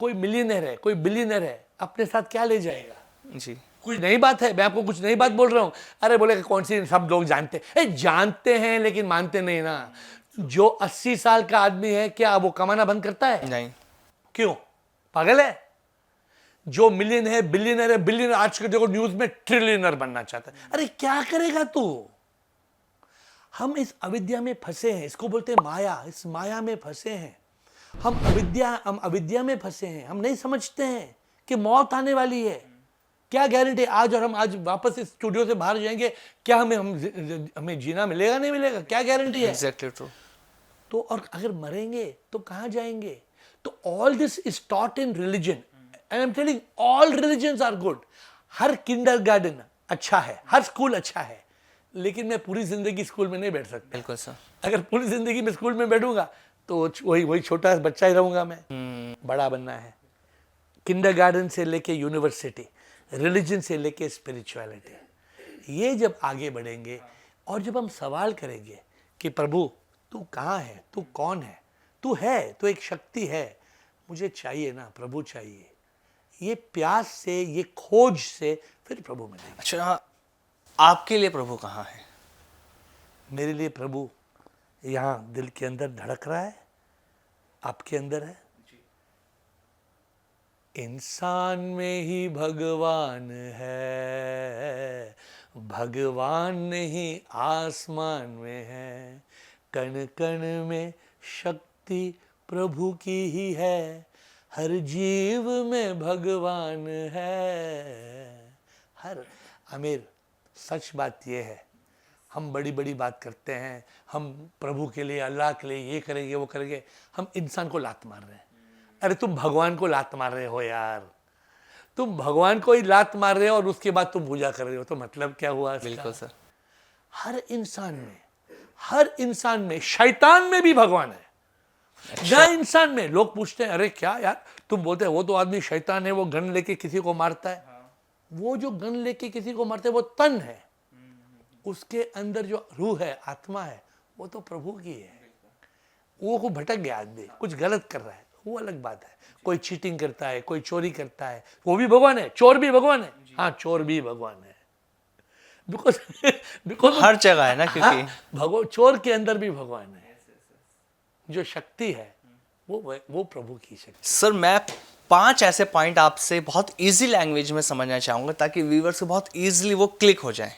Speaker 1: कोई मिलियनर है, कोई बिलियनर है, अपने साथ क्या ले जाएगा?
Speaker 2: जी।
Speaker 1: कुछ नई बात है, मैं आपको कुछ नई बात बोल रहा हूँ। अरे बोले कौन सी, सब लोग जानते हैं। जानते हैं लेकिन मानते नहीं ना। जो 80 साल का आदमी है, क्या वो कमाना बंद करता है?
Speaker 2: नहीं।
Speaker 1: क्यों? पागल है? जो मिलियन है, बिलियनर है, बिलियनर आज के देखो न्यूज में ट्रिलियनर बनना चाहता है। अरे क्या करेगा तू? हम इस अविद्या में फंसे हैं, इसको बोलते हैं माया। इस माया में फंसे हैं हम अविद्या में फंसे हैं। हम नहीं समझते हैं कि मौत आने वाली है। क्या गारंटी आज, और हम आज वापस इस स्टूडियो से बाहर जाएंगे, क्या हमें जीना मिलेगा, नहीं मिलेगा? क्या गारंटी है?
Speaker 2: Exactly true.
Speaker 1: तो और अगर मरेंगे तो कहां जाएंगे? तो all this is taught in religion, and I am telling all religions are good. हर किंडरगार्टन अच्छा है, हर स्कूल अच्छा है, लेकिन मैं पूरी जिंदगी स्कूल में नहीं बैठ सकता।
Speaker 2: बिल्कुल सर।
Speaker 1: अगर पूरी जिंदगी में स्कूल में बैठूंगा तो वही छोटा बच्चा ही रहूंगा मैं। बड़ा बनना है। किंडरगार्टन से लेके यूनिवर्सिटी, रिलीजन से लेके स्पिरिचुअलिटी, ये जब आगे बढ़ेंगे और जब हम सवाल करेंगे कि प्रभु तू कहाँ है, तू कौन है, तू है तो एक शक्ति है, मुझे चाहिए ना, प्रभु चाहिए, ये प्यास से, ये खोज से फिर प्रभु मिलेंगे।
Speaker 2: अच्छा, आपके लिए प्रभु कहाँ है?
Speaker 1: मेरे लिए प्रभु यहाँ दिल के अंदर धड़क रहा है, आपके अंदर है। इंसान में ही भगवान है, भगवान नहीं आसमान में है, कण कण में शक्ति प्रभु की ही है, हर जीव में भगवान है। हर आमिर, सच बात यह है, हम बड़ी बड़ी बात करते हैं, हम प्रभु के लिए, अल्लाह के लिए ये करेंगे वो करेंगे, हम इंसान को लात मार रहे हैं। अरे तुम भगवान को लात मार रहे हो यार, तुम भगवान को ही लात मार रहे हो और उसके बाद तुम पूजा कर रहे हो, तो मतलब क्या हुआ इसका?
Speaker 2: बिल्कुल सर।
Speaker 1: हर इंसान में, शैतान में भी भगवान है। अच्छा। इंसान में लोग पूछते हैं अरे क्या यार तुम बोलते हैं वो तो आदमी शैतान है, वो गन लेके किसी को मारता है। वो जो गन लेके किसी को मारता है वो तन है, उसके अंदर जो रूह है, आत्मा है, वो तो प्रभु की है। वो को भटक गया आदमी, कुछ गलत कर रहा है, वो अलग बात है। कोई चीटिंग करता है, कोई चोरी करता है, वो भी भगवान है, चोर भी भगवान है। हाँ, चोर भी भगवान है, बिकॉज
Speaker 2: हर जगह है ना, क्योंकि
Speaker 1: चोर के अंदर भी भगवान है। जो शक्ति है वो प्रभु की शक्ति।
Speaker 2: सर, मैं 5 ऐसे पॉइंट आपसे बहुत इजी लैंग्वेज में समझना चाहूँगा ताकि व्यूवर्स को बहुत इजीली वो क्लिक हो जाए।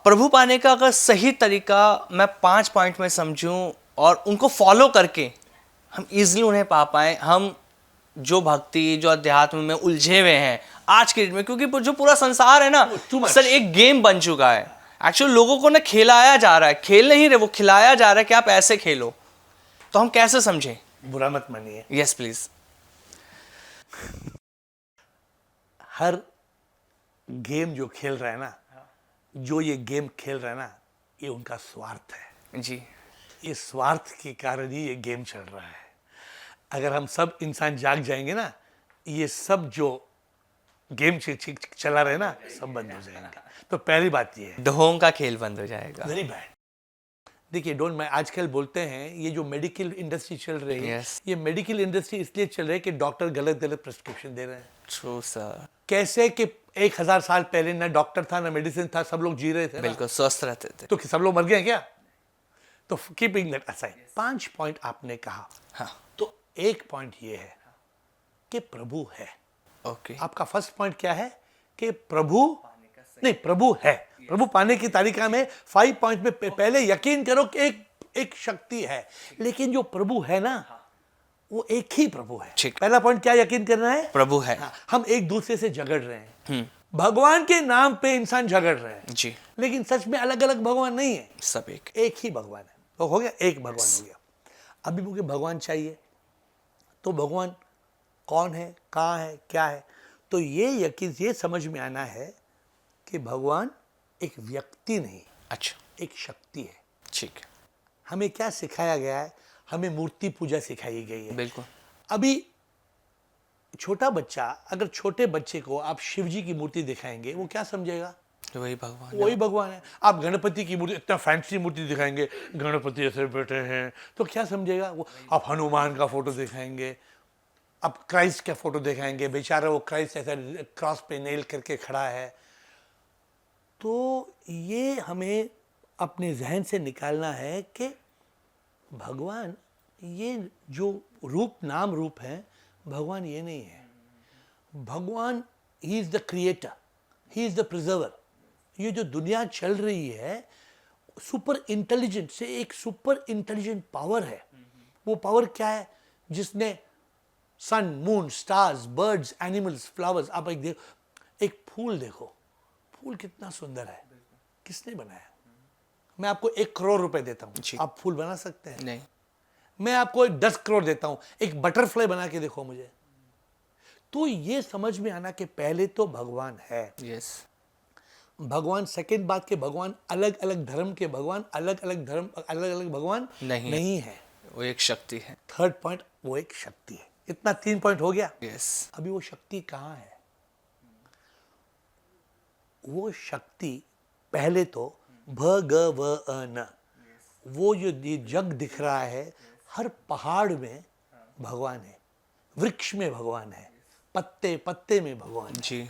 Speaker 2: प्रभु पाने का अगर सही तरीका मैं 5 पॉइंट में समझूं और उनको फॉलो करके हम इजीली उन्हें पा पाएँ, हम जो भक्ति जो अध्यात्म में उलझे हुए हैं आज के डेट में, क्योंकि जो पूरा संसार है ना सर एक गेम बन चुका है। एक्चुअली लोगों को ना खिलाया जा रहा है, खेल नहीं रहे वो खिलाया जा रहा है कि आप ऐसे खेलो, तो हम कैसे समझें?
Speaker 1: बुरा मत मानिए,
Speaker 2: यस प्लीज।
Speaker 1: हर गेम जो खेल रहा है ना, जो ये गेम खेल रहा है ना, ये उनका स्वार्थ है
Speaker 2: जी।
Speaker 1: ये स्वार्थ के कारण ही ये गेम चल रहा है। अगर हम सब इंसान जाग जाएंगे ना, ये सब जो गेम चला रहे ना सब बंद हो जाएंगे। तो पहली बात ये है,
Speaker 2: ढोंग का खेल बंद हो जाएगा।
Speaker 1: Very bad. देखिए डोंट मैं आजकल बोलते हैं ये जो मेडिकल इंडस्ट्री चल रही है,
Speaker 2: Yes.
Speaker 1: ये मेडिकल इंडस्ट्री इसलिए चल रही है कि डॉक्टर गलत गलत प्रिस्क्रिप्शन दे रहे हैं।
Speaker 2: True sir.
Speaker 1: कैसे कि 1000 साल पहले ना डॉक्टर था ना मेडिसिन था, सब लोग जी रहे थे ना।
Speaker 2: बिल्कुल स्वस्थ रहते थे।
Speaker 1: तो सब लोग मर गए क्या? तो कीपिंग दैट असाइड, 5 पॉइंट आपने कहा।
Speaker 2: हाँ।
Speaker 1: तो एक पॉइंट ये है कि प्रभु है।
Speaker 2: ओके।
Speaker 1: आपका फर्स्ट पॉइंट क्या है कि प्रभु नहीं, प्रभु है। प्रभु पाने की तालिका में 5 पॉइंट में पहले यकीन करो कि एक शक्ति है, लेकिन जो प्रभु है ना वो एक ही प्रभु है।
Speaker 2: ठीक।
Speaker 1: पहला पॉइंट क्या यकीन करना है?
Speaker 2: प्रभु है।
Speaker 1: हाँ, हम एक दूसरे से झगड़ रहे हैं, भगवान के नाम पे इंसान झगड़ रहे हैं
Speaker 2: जी।
Speaker 1: लेकिन सच में अलग अलग भगवान नहीं है,
Speaker 2: सब एक
Speaker 1: ही भगवान है। तो हो गया, एक भगवान हो गया। अभी मुझे भगवान चाहिए, तो भगवान कौन है, कहाँ है, क्या है? तो ये समझ में आना है कि भगवान एक व्यक्ति नहीं,
Speaker 2: अच्छा
Speaker 1: एक शक्ति है।
Speaker 2: ठीक है।
Speaker 1: हमें क्या सिखाया गया है? हमें मूर्ति पूजा सिखाई गई है।
Speaker 2: बिल्कुल।
Speaker 1: अभी छोटा बच्चा, अगर छोटे बच्चे को आप शिव जी की मूर्ति दिखाएंगे, वो क्या समझेगा?
Speaker 2: वही भगवान
Speaker 1: वही भगवान है। आप गणपति की मूर्ति, इतना फैंसी मूर्ति दिखाएंगे, गणपति ऐसे बैठे हैं, तो क्या समझेगा वो? आप हनुमान का फोटो दिखाएंगे, आप क्राइस्ट का फोटो दिखाएंगे, बेचारा वो क्राइस्ट ऐसा क्रॉस पे नेल करके खड़ा है। तो ये हमें अपने जहन से निकालना है कि भगवान ये जो रूप, नाम रूप है, भगवान ये नहीं है। भगवान he is the creator, he is the preserver. ये जो दुनिया चल रही है सुपर इंटेलिजेंट से एक सुपर इंटेलिजेंट पावर है। वो पावर क्या है? जिसने sun, moon, stars, birds, animals, flowers, आप एक फूल देखो, फूल कितना सुंदर है, किसने बनाया? मैं आपको 1 करोड़ रुपए देता हूं, आप फूल बना सकते हैं?
Speaker 2: नहीं।
Speaker 1: मैं आपको 10 करोड़ देता हूं, एक बटरफ्लाई बना के देखो मुझे। तो ये समझ में आना कि पहले तो भगवान है।
Speaker 2: यस।
Speaker 1: भगवान, सेकंड बात के भगवान अलग अलग धर्म के भगवान, अलग अलग धर्म, अलग अलग भगवान नहीं है।
Speaker 2: वो एक शक्ति है।
Speaker 1: थर्ड पॉइंट, वो एक शक्ति है। इतना 3 पॉइंट हो गया।
Speaker 2: यस।
Speaker 1: अभी वो शक्ति कहाँ है? वो शक्ति पहले तो भगवन, वो जो ये जग दिख रहा है, हर पहाड़ में भगवान है, वृक्ष में भगवान है, पत्ते पत्ते में भगवान है।
Speaker 2: जी।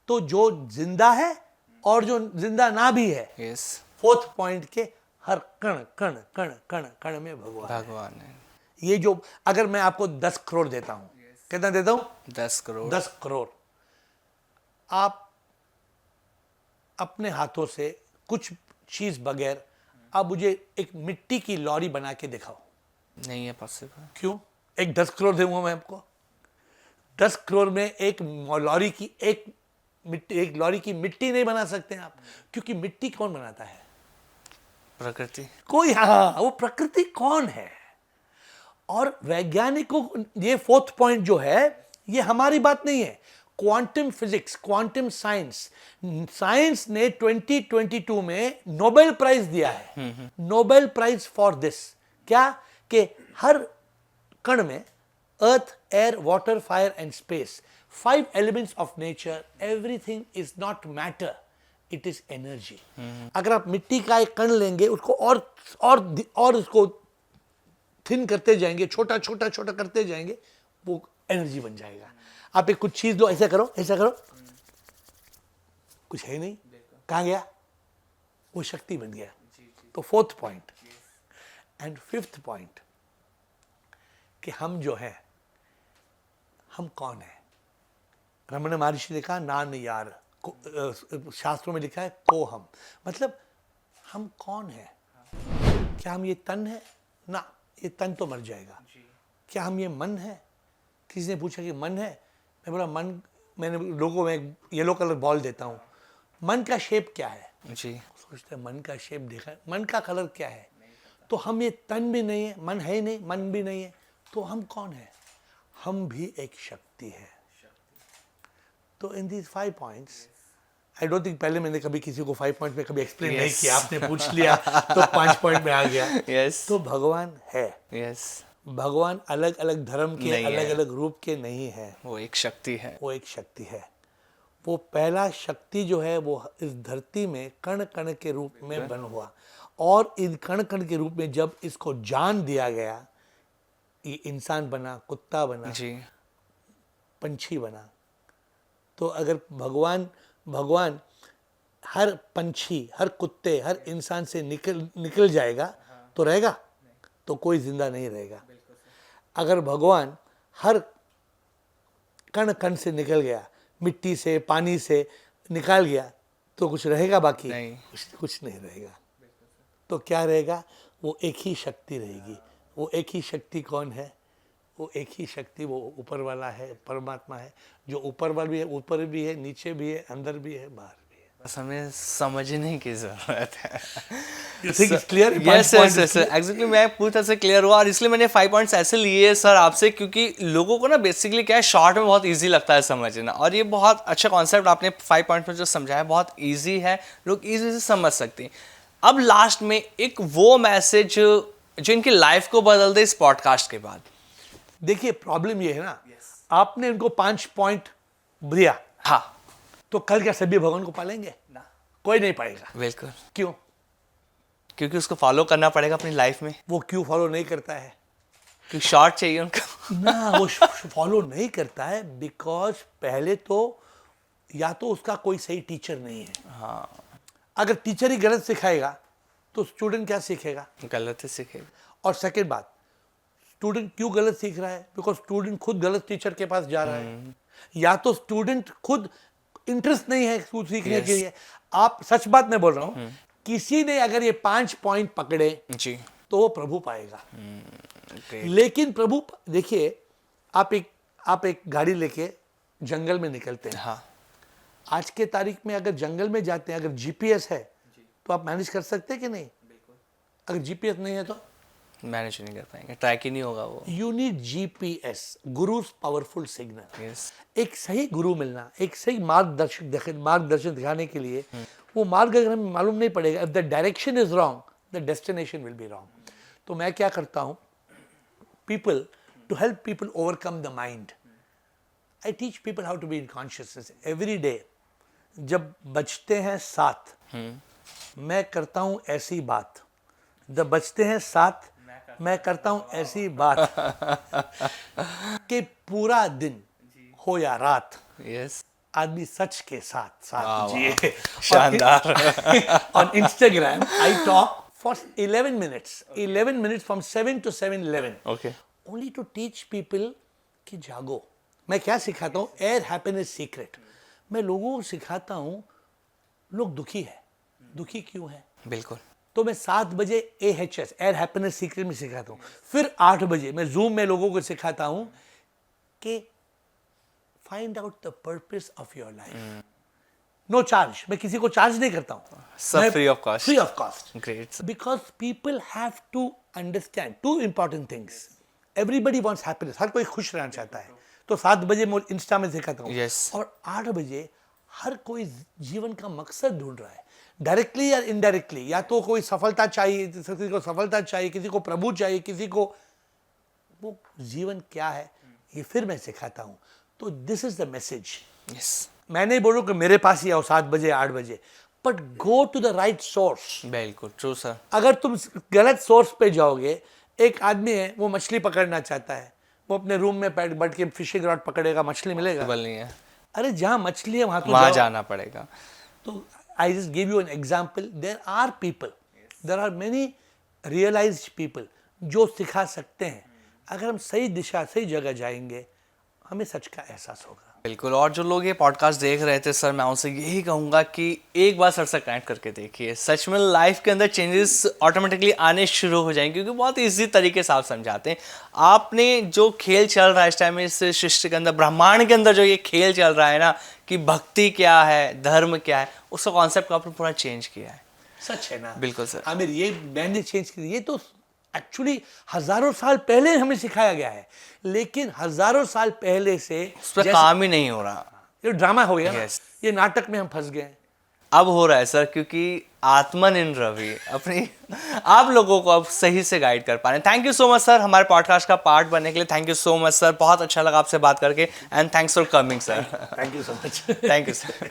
Speaker 1: तो जो जिंदा है और जो जिंदा ना भी है,
Speaker 2: यस।
Speaker 1: फोर्थ पॉइंट के हर कण कण कण कण कण में
Speaker 2: भगवान है।
Speaker 1: ये जो, अगर मैं आपको 10 करोड़ देता हूं, कितना देता हूं?
Speaker 2: 10 करोड़।
Speaker 1: 10 करोड़। आप अपने हाथों से कुछ चीज बगैर आप मुझे एक मिट्टी की लॉरी बना के दिखाओ।
Speaker 2: नहीं है पॉसिबल।
Speaker 1: क्यों? एक 10 करोड़ दूंगा मैं आपको। 10 करोड़ में एक लॉरी की एक लॉरी की मिट्टी नहीं बना सकते आप, क्योंकि मिट्टी कौन बनाता है?
Speaker 2: प्रकृति।
Speaker 1: कोई। हाँ, वो प्रकृति कौन है? और वैज्ञानिकों, ये फोर्थ पॉइंट जो है, ये हमारी बात नहीं है। Quantum physics, quantum science, science ने 2022 में नोबेल प्राइज दिया है। नोबेल प्राइज फॉर दिस, क्या? कि हर कण में earth, air, water, fire and space, 5 elements of nature, everything is not matter, it is energy. अगर आप मिट्टी का एक कण लेंगे, उसको और उसको थिन करते जाएंगे, छोटा छोटा छोटा करते जाएंगे, वो एनर्जी बन जाएगा। आप एक कुछ चीज दो, ऐसा करो, ऐसा करो, कुछ है नहीं, कहां गया? वो शक्ति बन गया। तो fourth point. And fifth point कि हम जो है हम कौन है। रमन महर्षि ने कहा नान यार, शास्त्रों में लिखा है को हम, मतलब हम कौन है। क्या हम ये तन है ना, ये तन तो मर जाएगा। क्या हम ये मन है। किसी ने पूछा कि मन है, मैं बोला मन, मैंने लोगों में येलो कलर बॉल देता हूँ, मन का शेप क्या है
Speaker 2: जी,
Speaker 1: सोचते हैं मन का शेप देखा, मन का कलर क्या है। तो हम ये तन भी नहीं है, मन है ही नहीं, मन भी नहीं है, तो हम कौन है। हम भी एक शक्ति है। तो in these 5 points, I don't think पहले मैंने कभी किसी को 5 पॉइंट में कभी एक्सप्लेन नहीं किया, आपने पूछ लिया तो 5 पॉइंट में आ गया।
Speaker 2: यस,
Speaker 1: तो भगवान है।
Speaker 2: यस,
Speaker 1: भगवान अलग अलग धर्म के,
Speaker 2: नहीं है।
Speaker 1: अलग अलग रूप के नहीं है,
Speaker 2: वो एक शक्ति है।
Speaker 1: वो एक शक्ति है। वो पहला शक्ति जो है वो इस धरती में कण कण के रूप में बन हुआ, और इन कण कण के रूप में जब इसको जान दिया गया, ये इंसान बना, कुत्ता बना,
Speaker 2: जी,
Speaker 1: पंछी बना। तो अगर भगवान हर पंछी, हर कुत्ते, हर इंसान से निकल जाएगा तो रहेगा, तो कोई जिंदा नहीं रहेगा। अगर भगवान हर कण कण से निकल गया, मिट्टी से, पानी से निकाल गया, तो कुछ रहेगा बाकी
Speaker 2: नहीं।
Speaker 1: कुछ नहीं रहेगा। तो क्या रहेगा, वो एक ही शक्ति रहेगी। वो एक ही शक्ति कौन है, वो एक ही शक्ति वो ऊपर वाला है, परमात्मा है, जो ऊपर वाला भी है, ऊपर भी है, नीचे भी है, अंदर भी है, बाहर भी है।
Speaker 2: बस हमें समझने की जरूरत है।
Speaker 1: You think it's clear?
Speaker 2: Yes yes yes, exactly मैं पूरी तरह से क्लियर हुआ, और इसलिए मैंने 5 पॉइंट्स ऐसे लिए सर आपसे, क्योंकि लोगों को ना बेसिकली क्या है, शॉर्ट में बहुत इजी लगता है समझना, और ये बहुत अच्छा कॉन्सेप्ट आपने 5 पॉइंट्स में जो समझाया बहुत इजी है, लोग इजी से समझ सकते हैं। अब लास्ट में एक वो मैसेज जो इनकी लाइफ को बदल दे इस पॉडकास्ट के बाद।
Speaker 1: देखिए प्रॉब्लम ये है ना, आपने उनको 5 पॉइंट दिया,
Speaker 2: हाँ,
Speaker 1: तो कल क्या सभी भगवान को पालेंगे ना, कोई नहीं पाएगा।
Speaker 2: बिल्कुल,
Speaker 1: क्यों?
Speaker 2: क्योंकि उसको फॉलो करना पड़ेगा अपनी लाइफ में,
Speaker 1: वो क्यों फॉलो नहीं करता है
Speaker 2: क्योंकि शॉर्ट चाहिए उनको।
Speaker 1: ना, वो फॉलो नहीं करता है बिकॉज पहले तो या तो उसका कोई सही टीचर नहीं है।
Speaker 2: हाँ,
Speaker 1: अगर टीचर ही गलत सिखाएगा तो स्टूडेंट क्या सीखेगा,
Speaker 2: गलत ही सीखेगा।
Speaker 1: और सेकेंड बात, स्टूडेंट क्यों गलत सीख रहा है, बिकॉज स्टूडेंट खुद गलत टीचर के पास जा रहा है, या तो स्टूडेंट खुद इंटरेस्ट नहीं है खुद सीखने के लिए। आप सच बात मैं बोल रहा हूँ, किसी ने अगर ये 5 पॉइंट पकड़े
Speaker 2: जी,
Speaker 1: तो वो प्रभु पाएगा।
Speaker 2: great.
Speaker 1: लेकिन प्रभु, देखिए आप एक गाड़ी लेके जंगल में निकलते हैं,
Speaker 2: हाँ,
Speaker 1: आज के तारीख में अगर जंगल में जाते हैं, अगर जीपीएस है तो आप मैनेज कर सकते हैं कि नहीं। अगर जीपीएस नहीं है तो
Speaker 2: मैनेज नहीं कर पाएंगे, ट्रैक ही नहीं होगा वो।
Speaker 1: You need GPS, gurus powerful signal.
Speaker 2: Yes,
Speaker 1: एक सही गुरु मिलना, एक सही मार्गदर्शन दिखाने के लिए, वो मार्ग अगर हमें मालूम नहीं पड़ेगा, if the direction is wrong the destination will be wrong. तो मैं क्या करता हूँ, people, to help people overcome the mind, I teach people how to be in consciousness every day. जब बजते हैं 7, मैं करता हूँ ऐसी बात, जब बजते हैं 7 मैं करता हूँ ऐसी बात कि पूरा दिन हो या रात
Speaker 2: यस,
Speaker 1: आदमी सच के साथ
Speaker 2: वाह,
Speaker 1: जिए।
Speaker 2: शानदार।
Speaker 1: On Instagram, I talk for 11 minutes from 7 to 7:11.
Speaker 2: Okay,
Speaker 1: Only to teach people कि जागो। मैं क्या सिखाता हूँ, एयर हैप्पीनेस सीक्रेट। मैं लोगों को सिखाता हूँ, लोग दुखी है, दुखी क्यों है,
Speaker 2: बिल्कुल,
Speaker 1: तो मैं 7 बजे AHS, एयर हैप्पीनेस सीक्रेट में सिखाता हूँ। फिर 8 बजे मैं जूम में लोगों को सिखाता हूँ कि find out the purpose of your life. No charge, मैं किसी को चार्ज नहीं करता हूँ,
Speaker 2: सब free of cost.
Speaker 1: Free of cost.
Speaker 2: Great,
Speaker 1: because people have to understand 2 important things. Everybody wants happiness, हर कोई खुश रहना चाहता है। तो 7 बजे मैं इंस्टा में सिखाता हूँ,
Speaker 2: Yes.
Speaker 1: और 8 बजे हर कोई जीवन का मकसद ढूंढ रहा है, डायरेक्टली या इनडायरेक्टली। या तो कोई सफलता चाहिए, किसी को सफलता चाहिए, किसी को प्रभु चाहिए, किसी को, वो जीवन क्या है ये फिर मैं सिखाता हूँ। तो this is the message.
Speaker 2: Yes,
Speaker 1: मैं नहीं बोलूँ कि मेरे पास ही आओ 7 बजे 8 बजे, but go to the right source.
Speaker 2: बिल्कुल ट्रू सर।
Speaker 1: अगर तुम गलत सोर्स पे जाओगे, एक आदमी है वो मछली पकड़ना चाहता है, वो अपने रूम में बैठ के फिशिंग रॉड पकड़ेगा, मछली मिलेगा?
Speaker 2: बल नहीं है,
Speaker 1: अरे जहाँ मछली है वहाँ तो
Speaker 2: वहां
Speaker 1: जाओ।
Speaker 2: जाना पड़ेगा।
Speaker 1: तो I just give you an example, there are people, there are many realized people जो सिखा सकते हैं। अगर हम सही दिशा, सही जगह जाएंगे, हमें सच का एहसास होगा।
Speaker 2: बिल्कुल। और जो लोग ये पॉडकास्ट देख रहे थे सर, मैं उनसे यही कहूँगा कि एक बार सर से कनेक्ट करके देखिए, सच में लाइफ के अंदर चेंजेस ऑटोमेटिकली आने शुरू हो जाएंगे, क्योंकि बहुत इजी तरीके से आप समझाते हैं। आपने जो खेल चल रहा है इस टाइम इस सृष्टि के अंदर, ब्रह्मांड के अंदर जो ये खेल चल रहा है ना, कि भक्ति क्या है, धर्म क्या है, उसका कॉन्सेप्ट को आपने पूरा चेंज किया है।
Speaker 1: सच है ना?
Speaker 2: बिल्कुल सर।
Speaker 1: आमिर, ये मैंने चेंज की, ये तो एक्चुअली हजारों साल पहले हमें सिखाया गया है, लेकिन हजारों साल पहले से
Speaker 2: उस पर काम ही नहीं हो रहा।
Speaker 1: ये ड्रामा हो गया ना,
Speaker 2: Yes.
Speaker 1: ये नाटक में हम फंस गए।
Speaker 2: अब हो रहा है सर, क्योंकि आत्मनिर्भर रवि अपनी आप लोगों को अब सही से गाइड कर पा रहे हैं। Thank you so much sir, हमारे पॉडकास्ट का पार्ट बनने के लिए। Thank you so much sir, बहुत अच्छा लगा आपसे बात करके, and thanks for coming sir.
Speaker 1: Thank you so much.
Speaker 2: Thank you sir.